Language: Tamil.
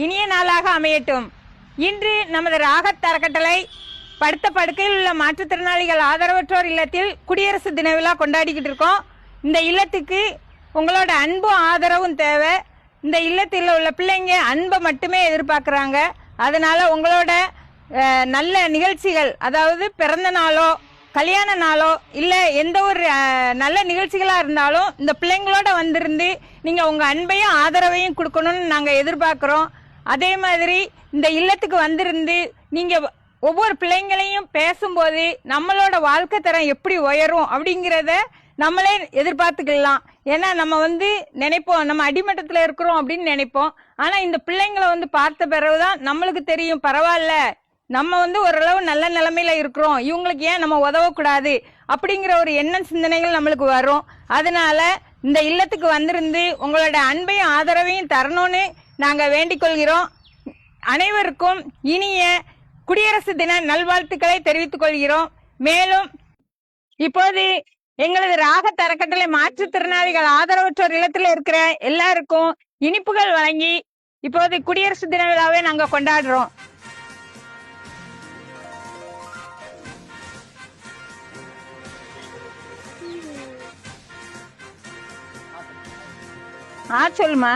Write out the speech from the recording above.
இனிய நாளாக அமையட்டும். இன்று நமது ராகத் அறக்கட்டளை படுத்த படுக்கையில் உள்ள மாற்றுத்திறனாளிகள் ஆதரவற்றோர் இல்லத்தில் குடியரசு தின விழா கொண்டாடிக்கிட்டு இருக்கோம். இந்த இல்லத்துக்கு உங்களோட அன்பும் ஆதரவும் தேவை. இந்த இல்லத்தில் உள்ள பிள்ளைங்க அன்பை மட்டுமே எதிர்பார்க்குறாங்க. அதனால உங்களோட நல்ல நிகழ்ச்சிகள், அதாவது பிறந்த நாளோ கல்யாண நாளோ இல்லை எந்த ஒரு நல்ல நிகழ்ச்சிகளாக இருந்தாலும் இந்த பிள்ளைங்களோட வந்திருந்து நீங்கள் உங்கள் அன்பையும் ஆதரவையும் கொடுக்கணும்னு நாங்கள் எதிர்பார்க்குறோம். அதே மாதிரி இந்த இல்லத்துக்கு வந்திருந்து நீங்கள் ஒவ்வொரு பிள்ளைங்களையும் பேசும்போது நம்மளோட வாழ்க்கை தரம் எப்படி உயரும் அப்படிங்கிறத நம்மளே எதிர்பார்த்துக்கலாம். ஏன்னா நம்ம நினைப்போம் நம்ம அடிமட்டத்தில் இருக்கிறோம் அப்படின்னு நினைப்போம். ஆனால் இந்த பிள்ளைங்களை பார்த்த பிறகுதான் நம்மளுக்கு தெரியும், பரவாயில்ல நம்ம ஓரளவு நல்ல நிலைமையில இருக்கிறோம், இவங்களுக்கு ஏன் நம்ம உதவக்கூடாது அப்படிங்கிற ஒரு எண்ணம் சிந்தனைகள் நம்மளுக்கு வரும். அதனால இந்த இல்லத்துக்கு வந்திருந்து உங்களோட அன்பையும் ஆதரவையும் தரணும்னு நாங்க வேண்டிக் கொள்கிறோம். அனைவருக்கும் இனிய குடியரசு தின நல்வாழ்த்துக்களை தெரிவித்துக் கொள்கிறோம். மேலும் இப்போது எங்களது ராகத் அறக்கட்டளை மாற்றுத்திறனாளிகள் ஆதரவற்றோர் இல்லத்தில் இருக்கிற எல்லாருக்கும் இனிப்புகள் வழங்கி இப்போது குடியரசு தின விழாவை நாங்க கொண்டாடுறோம். சொல்லுமா.